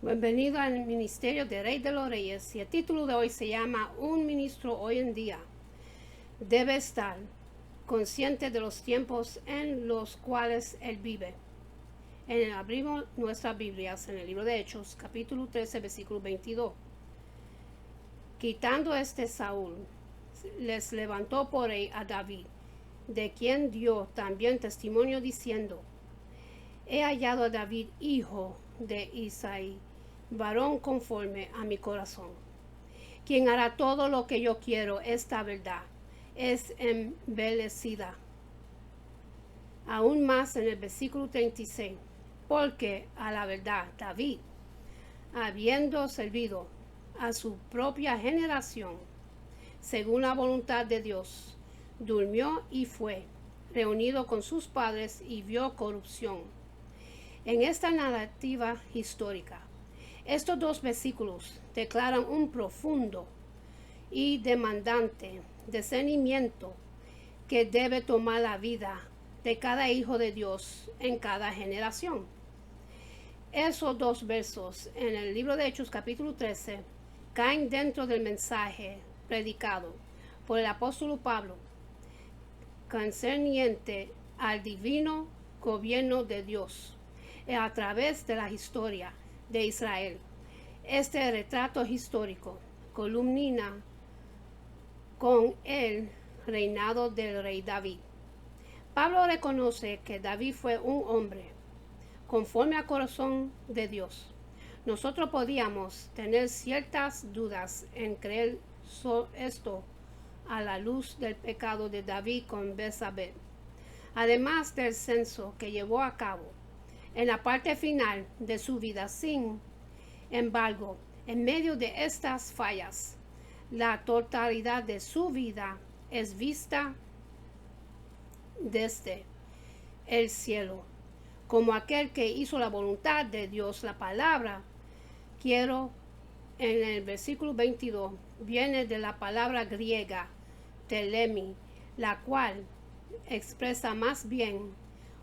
Bienvenido al Ministerio de Rey de los Reyes y el título de hoy se llama Un ministro hoy en día debe estar consciente de los tiempos en los cuales él vive. Abrimos nuestras Biblias en el libro de Hechos, capítulo 13, versículo 22. Quitando Saúl, les levantó por rey a David, de quien dio también testimonio diciendo: He hallado a David, hijo de Isaí, varón conforme a mi corazón, quien hará todo lo que yo quiero. Esta verdad es embellecida aún más en el versículo 36, porque a la verdad David, habiendo servido a su propia generación, según la voluntad de Dios, durmió y fue reunido con sus padres y vio corrupción. En esta narrativa histórica, estos dos versículos declaran un profundo y demandante discernimiento que debe tomar la vida de cada hijo de Dios en cada generación. Esos dos versos en el libro de Hechos capítulo 13 caen dentro del mensaje predicado por el apóstol Pablo concerniente al divino gobierno de Dios a través de la historia de Israel. Este retrato histórico culmina con el reinado del rey David. Pablo reconoce que David fue un hombre conforme al corazón de Dios. Nosotros podíamos tener ciertas dudas en creer esto a la luz del pecado de David con Betsabé, además del censo que llevó a cabo en la parte final de su vida. Sin embargo, en medio de estas fallas, la totalidad de su vida es vista desde el cielo, como aquel que hizo la voluntad de Dios. La palabra quiero en el versículo 22 viene de la palabra griega telemi, la cual expresa más bien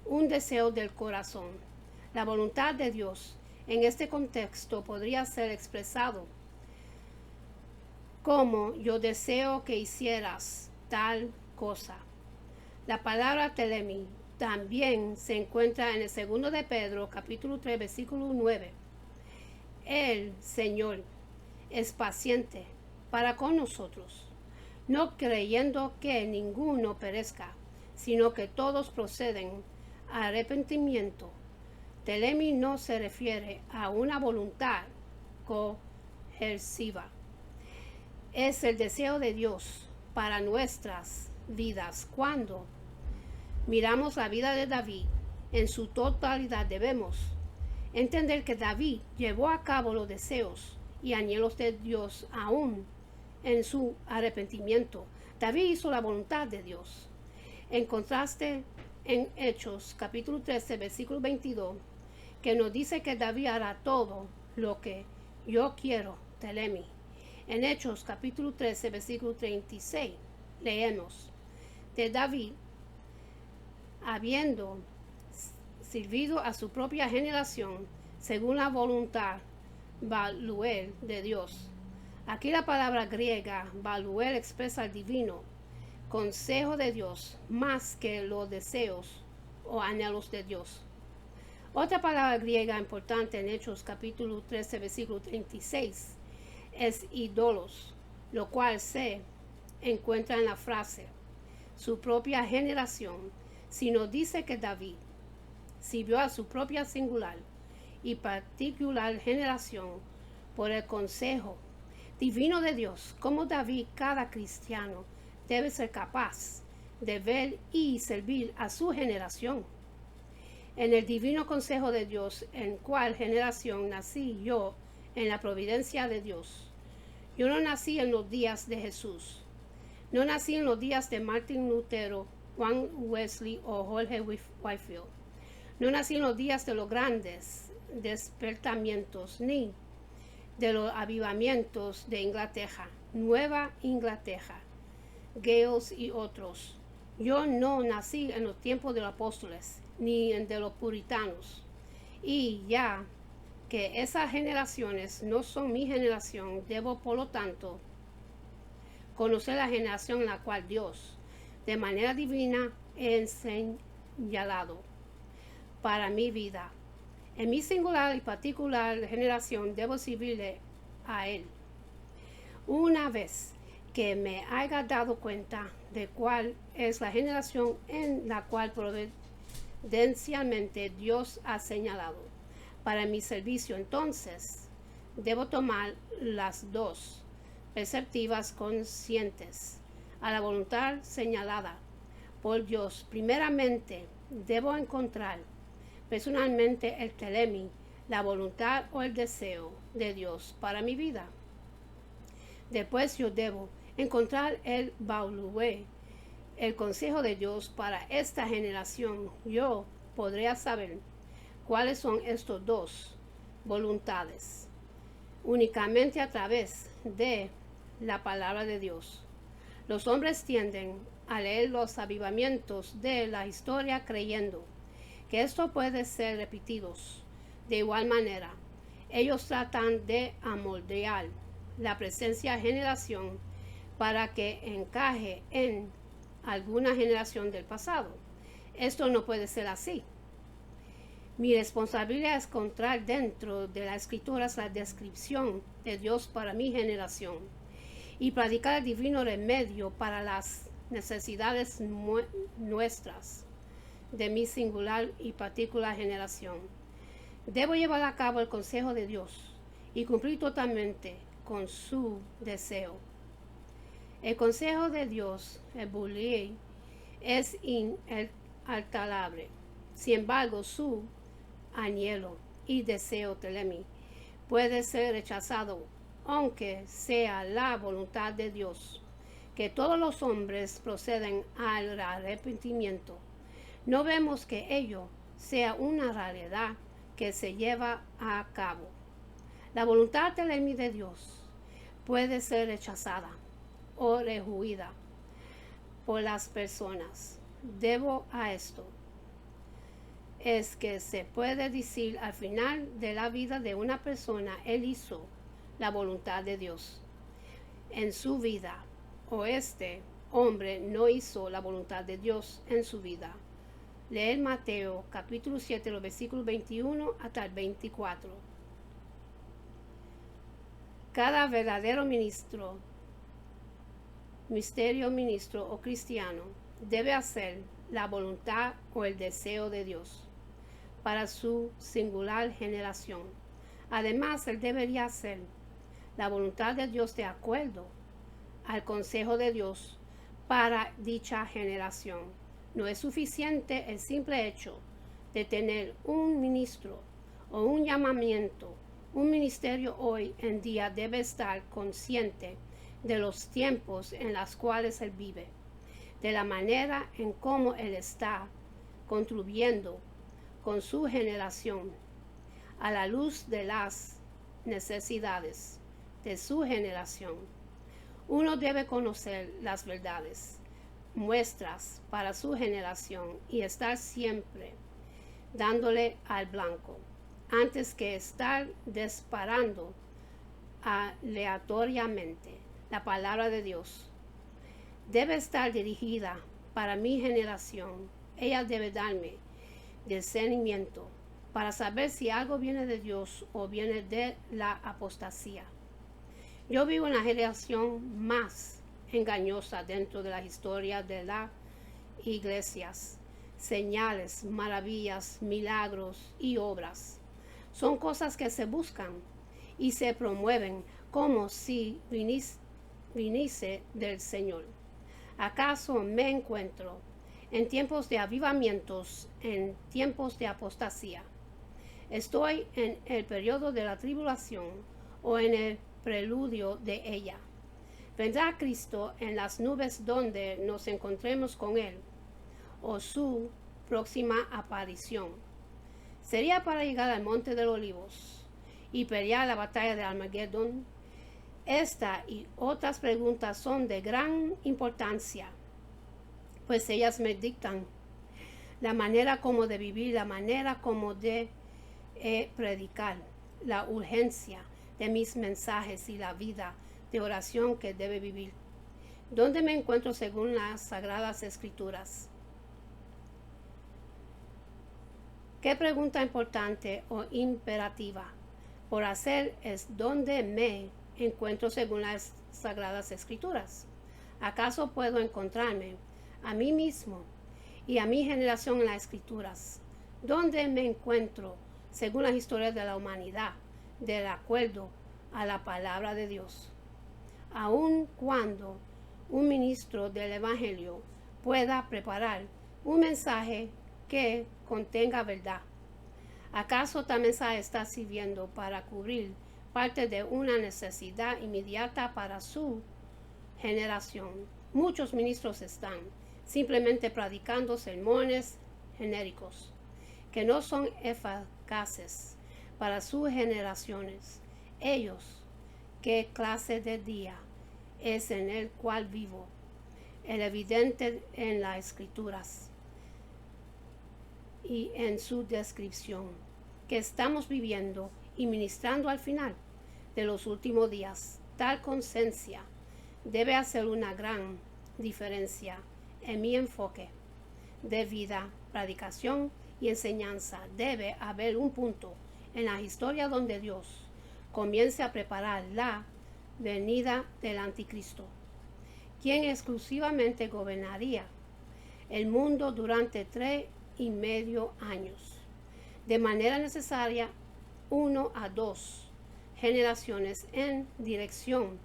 un deseo del corazón. La voluntad de Dios en este contexto podría ser expresado como: yo deseo que hicieras tal cosa. La palabra telemi también se encuentra en el segundo de Pedro, capítulo 3, versículo 9. El Señor es paciente para con nosotros, no creyendo que ninguno perezca, sino que todos proceden a arrepentimiento. Telemi no se refiere a una voluntad coerciva. Es el deseo de Dios para nuestras vidas. Cuando miramos la vida de David en su totalidad, debemos entender que David llevó a cabo los deseos y anhelos de Dios aún en su arrepentimiento. David hizo la voluntad de Dios. En contraste, en Hechos capítulo 13, versículo 22, que nos dice que David hará todo lo que yo quiero, telemi. En Hechos capítulo 13, versículo 36, leemos de David, habiendo servido a su propia generación, según la voluntad valuel de Dios. Aquí la palabra griega valuel expresa el divino consejo de Dios más que los deseos o anhelos de Dios. Otra palabra griega importante en Hechos capítulo 13, versículo 36 es ídolos, lo cual se encuentra en la frase su propia generación, sino dice que David sirvió a su propia singular y particular generación por el consejo divino de Dios. Como David, cada cristiano debe ser capaz de ver y servir a su generación. En el divino consejo de Dios, ¿en cuál generación nací yo? En la providencia de Dios. Yo no nací en los días de Jesús. No nací en los días de Martin Lutero, Juan Wesley o Jorge Whitefield. No nací en los días de los grandes despertamientos, ni de los avivamientos de Inglaterra, Nueva Inglaterra, Gales y otros. Yo no nací en los tiempos de los apóstoles, ni en de los puritanos. Y ya que esas generaciones no son mi generación, debo por lo tanto conocer la generación en la cual Dios, de manera divina, he señalado para mi vida. En mi singular y particular generación debo servirle a Él. Una vez que me haya dado cuenta de cuál es la generación en la cual providencialmente Dios ha señalado para mi servicio, entonces debo tomar las dos perspectivas conscientes a la voluntad señalada por Dios. Primeramente, debo encontrar personalmente el telemi, la voluntad o el deseo de Dios para mi vida. Después yo debo encontrar el balué, el consejo de Dios para esta generación. Yo podría saber cuáles son estos dos voluntades únicamente a través de la palabra de Dios. Los hombres tienden a leer los avivamientos de la historia creyendo que esto puede ser repetidos de igual manera. Ellos tratan de amoldear la presencia generación para que encaje en alguna generación del pasado. Esto no puede ser así. Mi responsabilidad es encontrar dentro de las escrituras la descripción de Dios para mi generación y practicar el divino remedio para las necesidades nuestras de mi singular y particular generación. Debo llevar a cabo el consejo de Dios y cumplir totalmente con su deseo. El consejo de Dios, el bulí, es inalterable. Sin embargo, su anhelo y deseo telemi puede ser rechazado, aunque sea la voluntad de Dios que todos los hombres proceden al arrepentimiento. No vemos que ello sea una realidad que se lleva a cabo. La voluntad telemi de Dios puede ser rechazada o rehuida por las personas. Debo a esto es que se puede decir al final de la vida de una persona, él hizo la voluntad de Dios en su vida, o este hombre no hizo la voluntad de Dios en su vida. Leer Mateo capítulo 7, los versículos 21 hasta el 24. Cada verdadero ministro o cristiano debe hacer la voluntad o el deseo de Dios para su singular generación. Además, él debería hacer la voluntad de Dios de acuerdo al consejo de Dios para dicha generación. No es suficiente el simple hecho de tener un ministro o un llamamiento. Un ministerio hoy en día debe estar consciente de los tiempos en los cuales él vive, de la manera en cómo él está contribuyendo con su generación a la luz de las necesidades de su generación. Uno debe conocer las verdades muestras para su generación y estar siempre dándole al blanco antes que estar disparando aleatoriamente. La palabra de Dios debe estar dirigida para mi generación. Ella debe darme discernimiento para saber si algo viene de Dios o viene de la apostasía. Yo vivo en la generación más engañosa dentro de la historia de las iglesias. Señales, maravillas, milagros y obras son cosas que se buscan y se promueven como si viniese del Señor. ¿Acaso me encuentro en tiempos de avivamientos, en tiempos de apostasía? ¿Estoy en el periodo de la tribulación o en el preludio de ella? ¿Vendrá Cristo en las nubes donde nos encontremos con Él, o su próxima aparición? ¿Sería para llegar al monte de los olivos y pelear la batalla de Armagedón? Esta y otras preguntas son de gran importancia, pues ellas me dictan la manera como de vivir, la manera como de predicar, la urgencia de mis mensajes y la vida de oración que debe vivir. ¿Dónde me encuentro según las Sagradas Escrituras? ¿Qué pregunta importante o imperativa por hacer es dónde me encuentro según las Sagradas Escrituras? ¿Acaso puedo encontrarme a mí mismo y a mi generación en las Escrituras? ¿Dónde me encuentro según las historias de la humanidad, de acuerdo a la palabra de Dios? Aun cuando un ministro del Evangelio pueda preparar un mensaje que contenga verdad, ¿acaso tal mensaje está sirviendo para cubrir parte de una necesidad inmediata para su generación? Muchos ministros están simplemente predicando sermones genéricos que no son eficaces para sus generaciones. Ellos, ¿qué clase de día es en el cual vivo? El evidente en las Escrituras y en su descripción que estamos viviendo y ministrando al final de los últimos días. Tal conciencia debe hacer una gran diferencia en mi enfoque de vida, predicación y enseñanza. Debe haber un punto en la historia donde Dios comience a preparar la venida del anticristo, quien exclusivamente gobernaría el mundo durante 3,5 años. De manera necesaria, 1 a 2 generaciones en dirección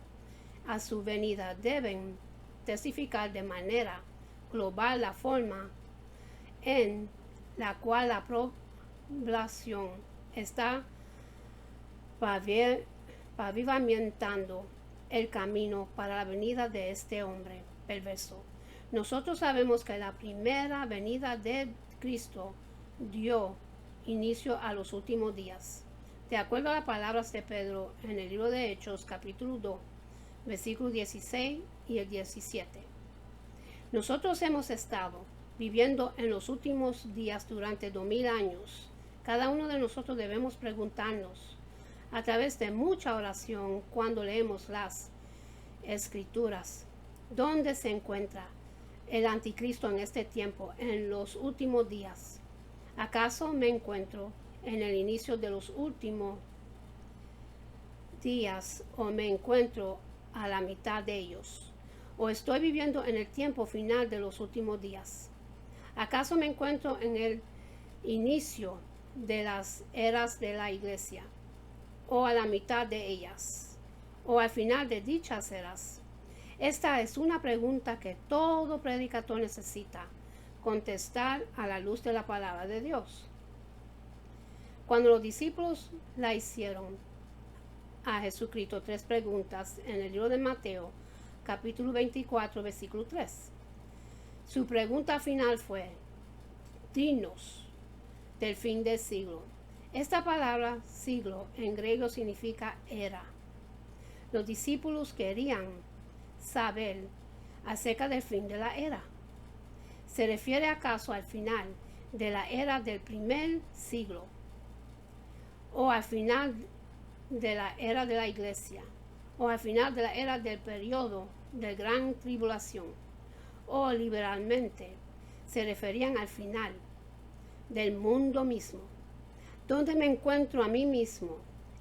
a su venida deben testificar de manera global la forma en la cual la población está pavimentando el camino para la venida de este hombre perverso. Nosotros sabemos que la primera venida de Cristo dio inicio a los últimos días. De acuerdo a las palabras de Pedro en el libro de Hechos, capítulo 2, versículos 16 y el 17. Nosotros hemos estado viviendo en los últimos días durante 2000 años. Cada uno de nosotros debemos preguntarnos a través de mucha oración cuando leemos las Escrituras, ¿dónde se encuentra el anticristo en este tiempo, en los últimos días? ¿Acaso me encuentro en el inicio de los últimos días o me encuentro a la mitad de ellos? ¿O estoy viviendo en el tiempo final de los últimos días? ¿Acaso me encuentro en el inicio de las eras de la iglesia? ¿O a la mitad de ellas? ¿O al final de dichas eras? Esta es una pregunta que todo predicador necesita contestar a la luz de la palabra de Dios. Cuando los discípulos la hicieron a Jesucristo 3 preguntas en el libro de Mateo, capítulo 24, versículo 3. Su pregunta final fue: dinos del fin del siglo. Esta palabra siglo en griego significa era. Los discípulos querían saber acerca del fin de la era. ¿Se refiere acaso al final de la era del primer siglo? ¿O al final de la era de la iglesia? ¿O al final de la era del periodo de gran tribulación? ¿O liberalmente se referían al final del mundo mismo? ¿Dónde me encuentro a mí mismo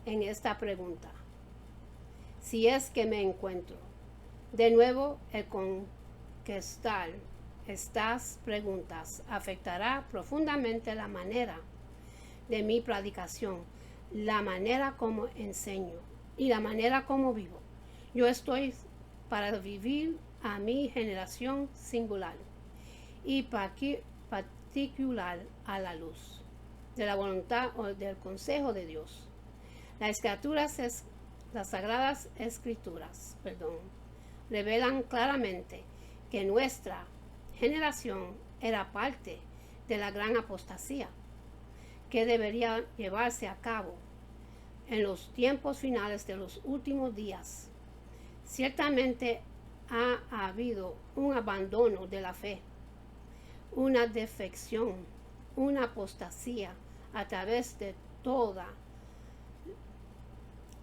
en esta pregunta? Si es que me encuentro. De nuevo, el contestar estas preguntas afectará profundamente la manera de mi predicación, la manera como enseño y la manera como vivo. Yo estoy para vivir a mi generación singular y particular a la luz de la voluntad o del consejo de Dios. Las Sagradas Escrituras, revelan claramente que nuestra generación era parte de la gran apostasía que debería llevarse a cabo en los tiempos finales de los últimos días. Ciertamente ha habido un abandono de la fe, una defección, una apostasía a través de toda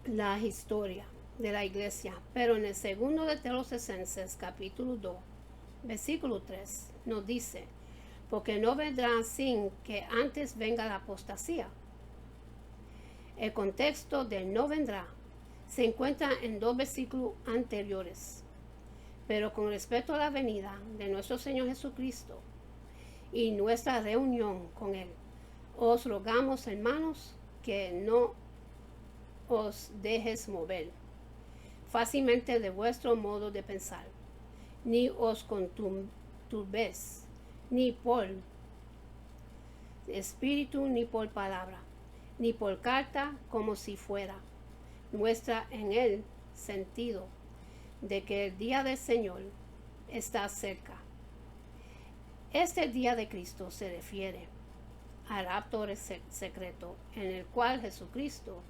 la historia de la iglesia, pero en el segundo de Tesalonicenses capítulo 2, versículo 3, nos dice, porque no vendrá sin que antes venga la apostasía. El contexto de no vendrá se encuentra en 2 versículos anteriores, pero con respecto a la venida de nuestro Señor Jesucristo y nuestra reunión con Él, os rogamos, hermanos, que no os dejes mover fácilmente de vuestro modo de pensar, ni os conturbéis, ni por espíritu, ni por palabra, ni por carta, como si fuera nuestra, en el sentido de que el día del Señor está cerca. Este día de Cristo se refiere al rapto secreto, en el cual Jesucristo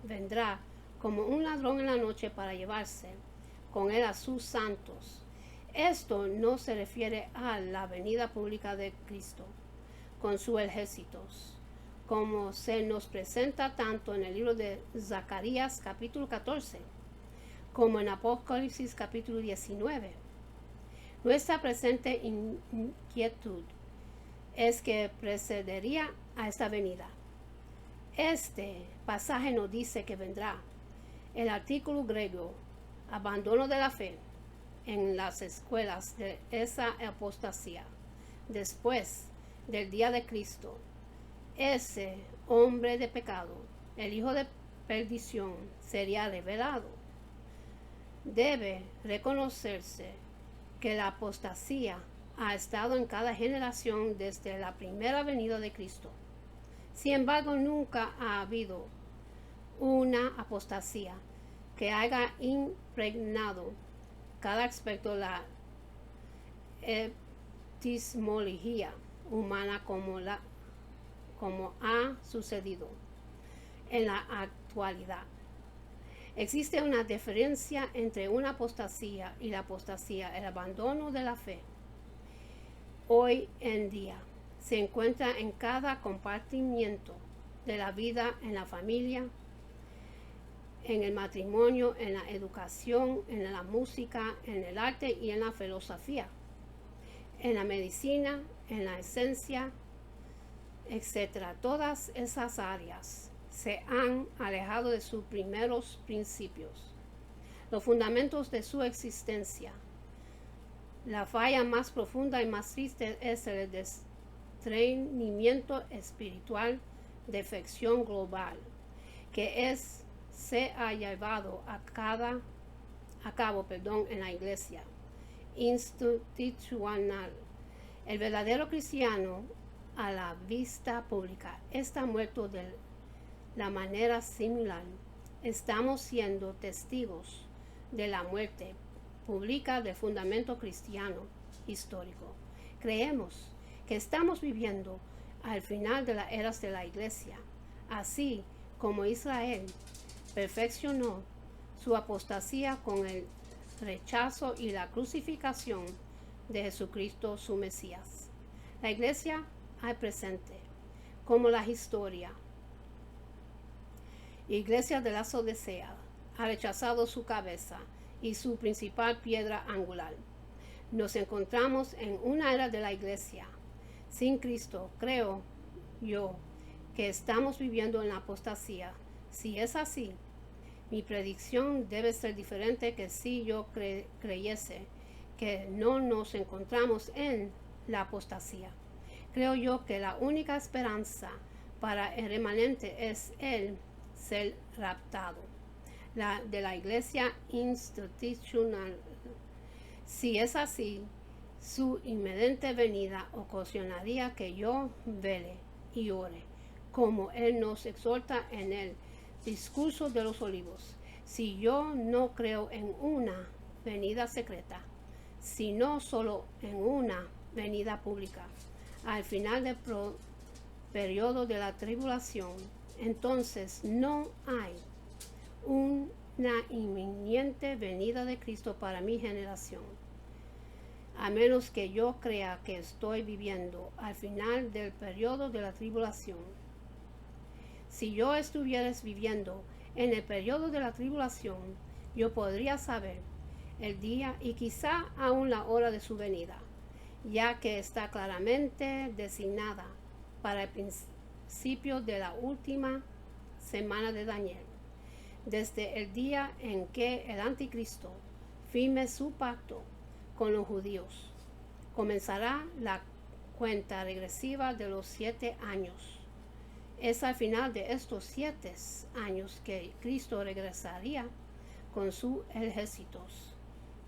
vendrá como un ladrón en la noche para llevarse con él a sus santos. Esto no se refiere a la venida pública de Cristo con sus ejércitos, como se nos presenta tanto en el libro de Zacarías capítulo 14, como en Apocalipsis capítulo 19. Nuestra presente inquietud es que precedería a esta venida. Este pasaje nos dice que vendrá. El artículo griego, abandono de la fe, en las escuelas de esa apostasía, después del día de Cristo, ese hombre de pecado, el hijo de perdición, sería revelado. Debe reconocerse que la apostasía ha estado en cada generación desde la primera venida de Cristo. Sin embargo, nunca ha habido una apostasía que haya impregnado cada aspecto de la epistemología humana como ha sucedido en la actualidad. Existe una diferencia entre una apostasía y la apostasía, el abandono de la fe. Hoy en día se encuentra en cada compartimiento de la vida, en la familia, en el matrimonio, en la educación, en la música, en el arte y en la filosofía, en la medicina, en la esencia, etc. Todas esas áreas se han alejado de sus primeros principios, los fundamentos de su existencia. La falla más profunda y más triste es el destrainamiento espiritual, defección global, que se ha llevado a cabo en la iglesia institucional. El verdadero cristiano a la vista pública está muerto de la manera similar. Estamos siendo testigos de la muerte pública del fundamento cristiano histórico. Creemos que estamos viviendo al final de las eras de la iglesia, así como Israel perfeccionó su apostasía con el rechazo y la crucificación de Jesucristo, su Mesías. La iglesia al presente, como la iglesia de la Odisea, ha rechazado su cabeza y su principal piedra angular. Nos encontramos en una era de la iglesia sin Cristo. Creo yo que estamos viviendo en la apostasía. Si es así, mi predicción debe ser diferente que si yo creyese que no nos encontramos en la apostasía. Creo yo que la única esperanza para el remanente es el ser raptado de la iglesia institucional. Si es así, su inminente venida ocasionaría que yo vele y ore, como él nos exhorta en el discurso de los olivos. Si yo no creo en una venida secreta, sino solo en una venida pública, al final del periodo de la tribulación, entonces no hay una inminente venida de Cristo para mi generación, a menos que yo crea que estoy viviendo al final del periodo de la tribulación. Si yo estuviera viviendo En el periodo de la tribulación, yo podría saber el día y quizá aún la hora de su venida, ya que está claramente designada para el principio de la última semana de Daniel, desde el día en que el anticristo firme su pacto con los judíos. Comenzará la cuenta regresiva de los 7 años. Es al final de estos 7 años que Cristo regresaría con sus ejércitos.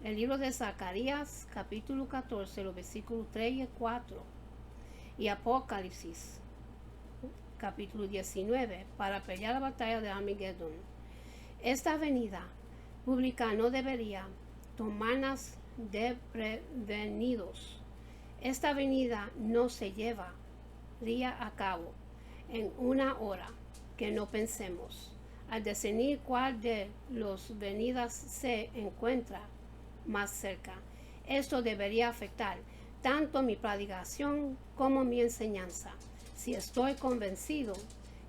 El libro de Zacarías, capítulo 14, los versículos 3 y 4, y Apocalipsis, capítulo 19, para pelear la batalla de Armagedón. Esta venida pública no debería tomarnos desprevenidos. Esta venida no se llevaría a cabo en una hora que no pensemos. Al discernir cuál de las venidas se encuentra más cerca, esto debería afectar tanto mi predicación como mi enseñanza. Si estoy convencido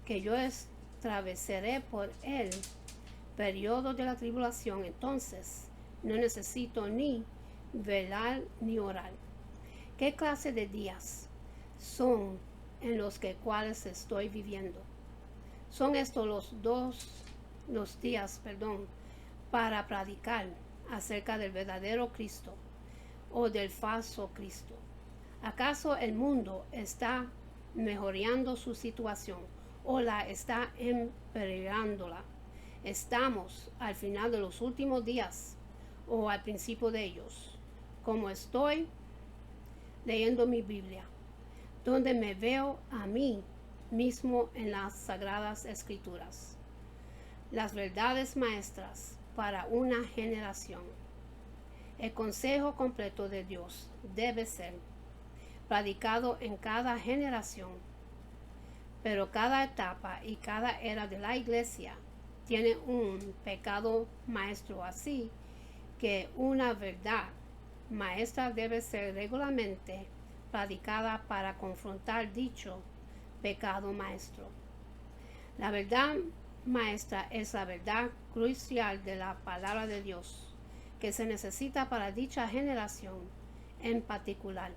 que yo atravesaré por el periodo de la tribulación, entonces no necesito ni velar ni orar. ¿Qué clase de días son en los cuales estoy viviendo? Son estos los días para predicar acerca del verdadero Cristo o del falso Cristo. ¿Acaso el mundo está mejorando su situación o la está empeorándola? ¿Estamos al final de los últimos días o al principio de ellos? Como estoy leyendo mi Biblia, donde me veo a mí mismo en las Sagradas Escrituras, las verdades maestras para una generación. El consejo completo de Dios debe ser predicado en cada generación, pero cada etapa y cada era de la iglesia tiene un pecado maestro, así que una verdad maestra debe ser regularmente predicada para confrontar dicho pecado maestro. La verdad maestra es la verdad crucial de la palabra de Dios que se necesita para dicha generación en particular.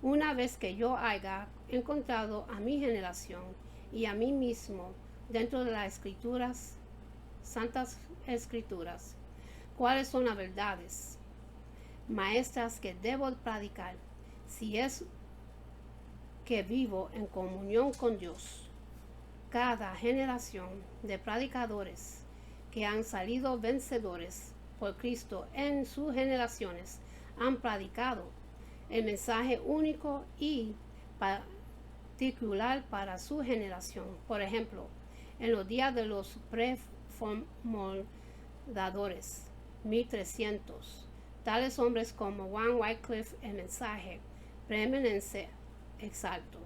Una vez que yo haya encontrado a mi generación y a mí mismo dentro de las escrituras, santas escrituras, cuáles son las verdades maestras que debo predicar, si es que vivo en comunión con Dios. Cada generación de predicadores que han salido vencedores por Cristo en sus generaciones han predicado el mensaje único y particular para su generación. Por ejemplo, en los días de los prefomulgadores, 1300, tales hombres como John Wycliffe, el mensaje preeminente exaltó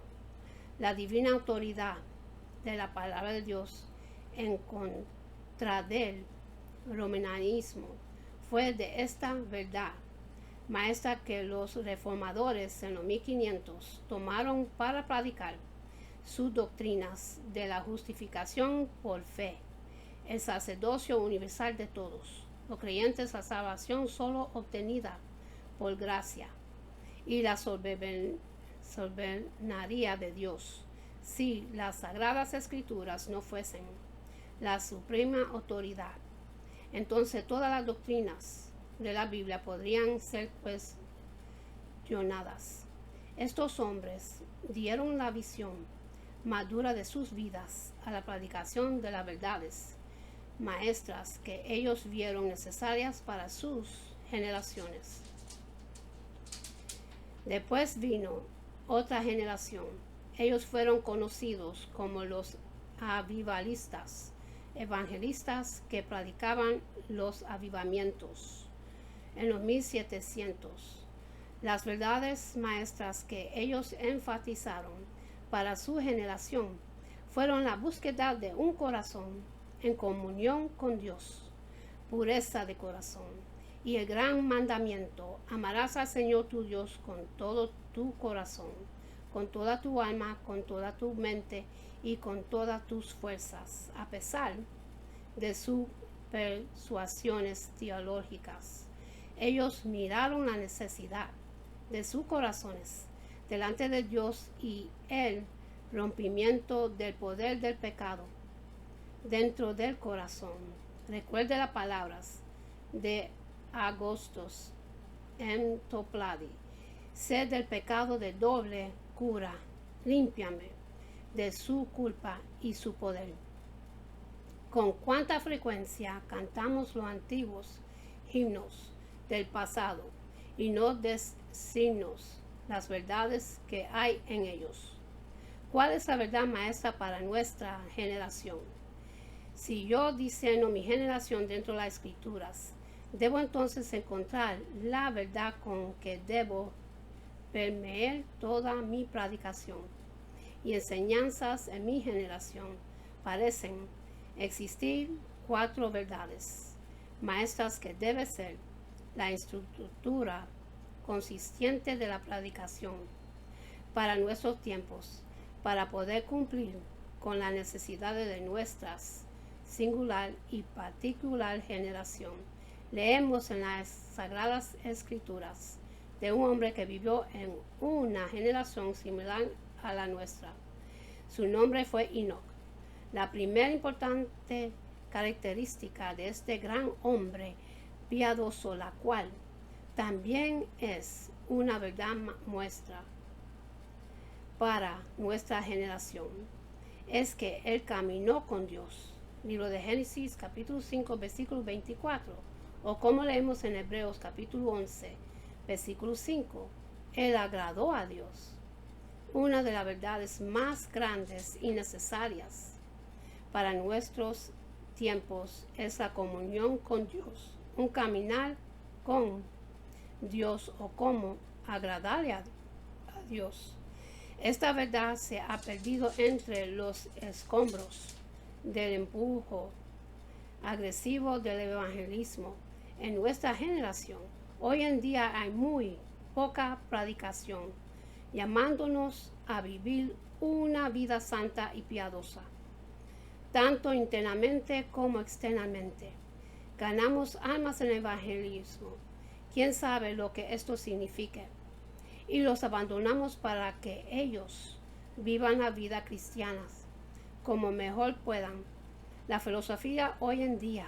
la divina autoridad de la palabra de Dios en contra del romanismo. Fue de esta verdad maestra que los reformadores en los 1500 tomaron para predicar sus doctrinas de la justificación por fe, el sacerdocio universal de todos los creyentes, la salvación solo obtenida por gracia y la soberanía de Dios. Si las Sagradas Escrituras no fuesen la suprema autoridad, entonces todas las doctrinas de la Biblia podrían ser cuestionadas. Estos hombres dieron la visión madura de sus vidas a la predicación de las verdades maestras que ellos vieron necesarias para sus generaciones. Después vino otra generación. Ellos fueron conocidos como los avivalistas, evangelistas que predicaban los avivamientos. En los 1700, las verdades maestras que ellos enfatizaron para su generación fueron la búsqueda de un corazón en comunión con Dios, pureza de corazón, y el gran mandamiento: amarás al Señor tu Dios con todo tu corazón, con toda tu alma, con toda tu mente y con todas tus fuerzas. A pesar de sus persuasiones teológicas. Ellos miraron la necesidad de sus corazones delante de Dios y el rompimiento del poder del pecado dentro del corazón. Recuerde las palabras de Agostos en Topladi. Sed del pecado de doble cura, límpiame de su culpa y su poder. Con cuánta frecuencia cantamos los antiguos himnos del pasado y no decimos las verdades que hay en ellos. ¿Cuál es la verdad maestra para nuestra generación? Si yo discerno mi generación dentro de las escrituras, debo entonces encontrar la verdad con que debo permear toda mi predicación y enseñanzas en mi generación. Parecen existir 4 verdades maestras que debe ser la estructura consistente de la predicación para nuestros tiempos, para poder cumplir con las necesidades de nuestras singular y particular generación. Leemos en las Sagradas Escrituras de un hombre que vivió en una generación similar a la nuestra. Su nombre fue Enoch. La primera importante característica de este gran hombre piadoso, la cual también es una verdad muestra para nuestra generación, es que él caminó con Dios. Libro de Génesis capítulo 5 versículo 24, o como leemos en Hebreos capítulo 11 versículo 5, él agradó a Dios. Una de las verdades más grandes y necesarias para nuestros tiempos es la comunión con Dios, un caminar con Dios o cómo agradarle a Dios. Esta verdad se ha perdido entre los escombros del empujo agresivo del evangelismo en nuestra generación. Hoy en día hay muy poca predicación, llamándonos a vivir una vida santa y piadosa, tanto internamente como externamente. Ganamos almas en el evangelismo. ¿Quién sabe lo que esto significa? Y los abandonamos para que ellos vivan la vida cristiana como mejor puedan. La filosofía hoy en día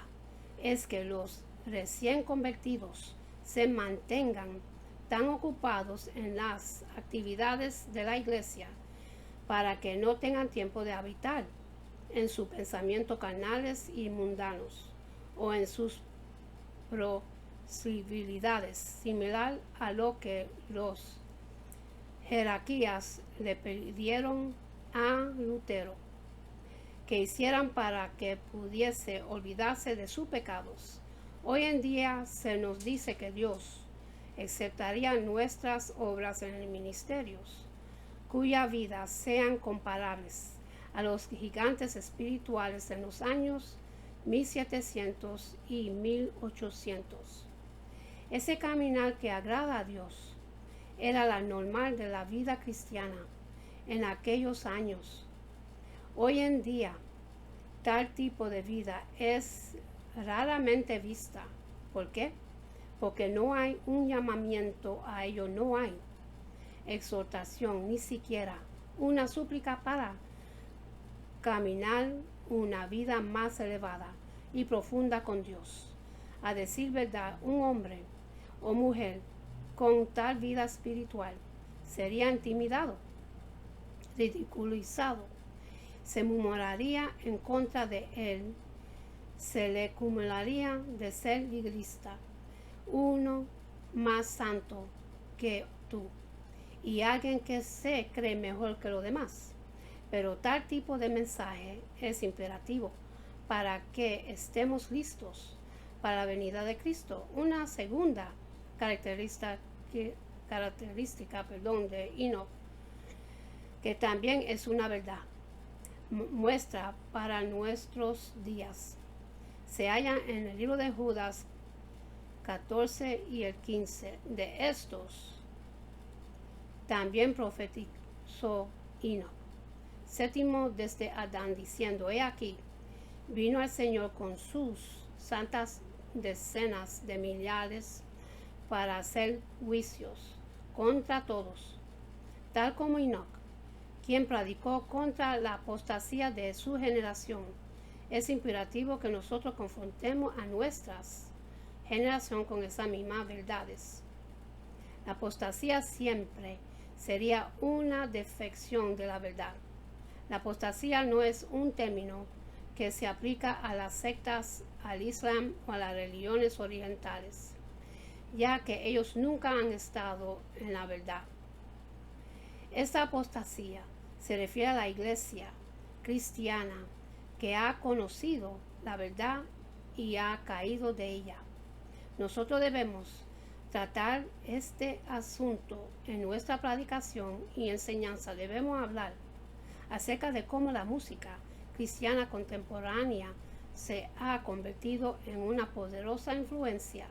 es que los recién convertidos se mantengan tan ocupados en las actividades de la iglesia para que no tengan tiempo de habitar en sus pensamientos carnales y mundanos o en sus posibilidades, similar a lo que los jerarquías le pidieron a Lutero que hicieran para que pudiese olvidarse de sus pecados. Hoy en día se nos dice que Dios aceptaría nuestras obras en el ministerio, cuya vida sean comparables a los gigantes espirituales en los años 1700 y 1800. Ese caminar que agrada a Dios era la normal de la vida cristiana en aquellos años. Hoy en día, tal tipo de vida es raramente vista. ¿Por qué? Porque no hay un llamamiento a ello, no hay exhortación, ni siquiera una súplica para caminar una vida más elevada y profunda con Dios. A decir verdad, un hombre o mujer con tal vida espiritual sería intimidado, ridiculizado, se murmuraría en contra de él, se le acumularía de ser liguista, uno más santo que tú y alguien que se cree mejor que los demás. Pero tal tipo de mensaje es imperativo para que estemos listos para la venida de Cristo. Una segunda característica de Enoch, que también es una verdad, muestra para nuestros días. Se halla en el libro de Judas 14 y el 15. De estos también profetizó Enoch, séptimo desde Adán, diciendo: he aquí vino el Señor con sus santas decenas de millares para hacer juicios contra todos, tal como Enoch, quien predicó contra la apostasía de su generación. Es imperativo que nosotros confrontemos a nuestra generación con esas mismas verdades. La apostasía siempre sería una defección de la verdad. La apostasía no es un término que se aplica a las sectas, al Islam o a las religiones orientales, ya que ellos nunca han estado en la verdad. Esta apostasía se refiere a la iglesia cristiana que ha conocido la verdad y ha caído de ella. Nosotros debemos tratar este asunto en nuestra predicación y enseñanza. Debemos hablar acerca de cómo la música cristiana contemporánea se ha convertido en una poderosa influencia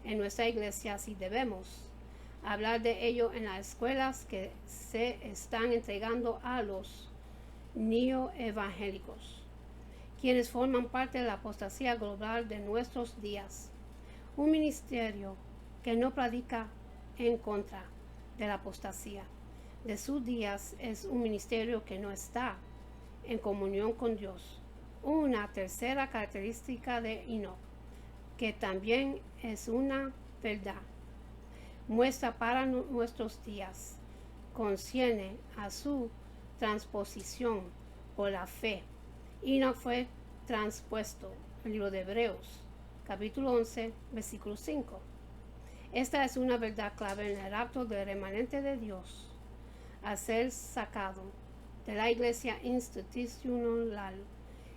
en nuestra iglesia, y debemos hablar de ello en las escuelas que se están entregando a los neoevangélicos, quienes forman parte de la apostasía global de nuestros días. Un ministerio que no predica en contra de la apostasía de sus días es un ministerio que no está en comunión con Dios. Una tercera característica de Enoch, que también es una verdad, muestra para nuestros días, concierne a su transposición por la fe. Enoch fue transpuesto, el libro de Hebreos, capítulo 11, versículo 5. Esta es una verdad clave en el rapto del remanente de Dios a ser sacado de la iglesia institucional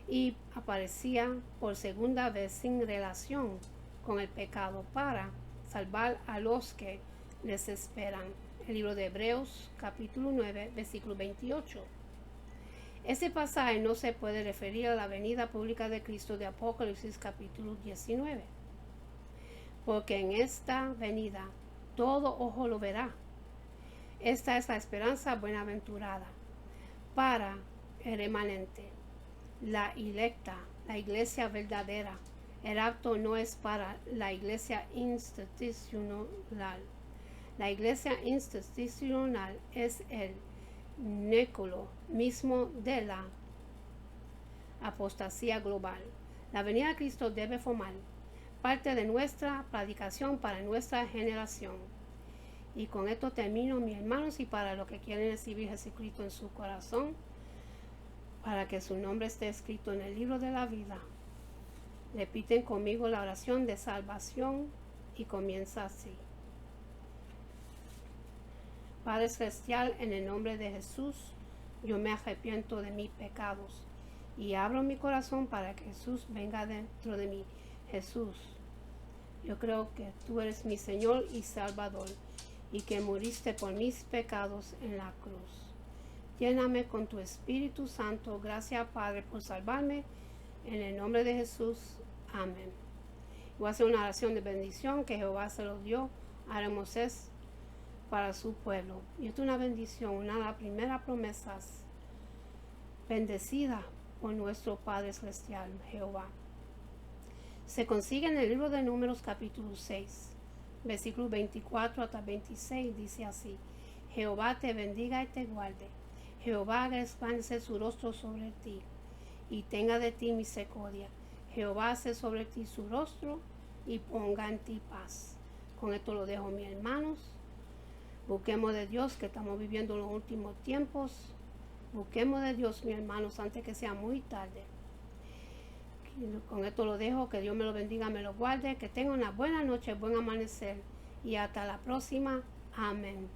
y aparecía por segunda vez sin relación con el pecado para salvar a los que les esperan. El libro de Hebreos capítulo 9 versículo 28. Este pasaje no se puede referir a la venida pública de Cristo de Apocalipsis capítulo 19, porque en esta venida todo ojo lo verá. Esta es la esperanza buenaventurada para el remanente, la electa, la iglesia verdadera. El rapto no es para la iglesia institucional. La iglesia institucional es el núcleo mismo de la apostasía global. La venida de Cristo debe formar parte de nuestra predicación para nuestra generación. Y con esto termino, mis hermanos, y para los que quieren recibir a Jesucristo en su corazón, para que su nombre esté escrito en el libro de la vida, repiten conmigo la oración de salvación y comienza así. Padre Celestial, en el nombre de Jesús, yo me arrepiento de mis pecados y abro mi corazón para que Jesús venga dentro de mí. Jesús, yo creo que tú eres mi Señor y Salvador y que muriste por mis pecados en la cruz. Lléname con tu Espíritu Santo. Gracias, Padre, por salvarme. En el nombre de Jesús. Amén. Voy a hacer una oración de bendición que Jehová se lo dio a Moisés para su pueblo. Y esto es una bendición, una de las primeras promesas bendecida por nuestro Padre Celestial, Jehová. Se consigue en el libro de Números capítulo 6, versículo 24 hasta 26, dice así: Jehová te bendiga y te guarde. Jehová haga resplandecer su rostro sobre ti y tenga de ti misericordia. Jehová hace sobre ti su rostro y ponga en ti paz. Con esto lo dejo, mis hermanos. Busquemos de Dios, que estamos viviendo los últimos tiempos. Busquemos de Dios, mis hermanos, antes que sea muy tarde. Con esto lo dejo, que Dios me lo bendiga, me lo guarde, que tenga una buena noche, buen amanecer y hasta la próxima. Amén.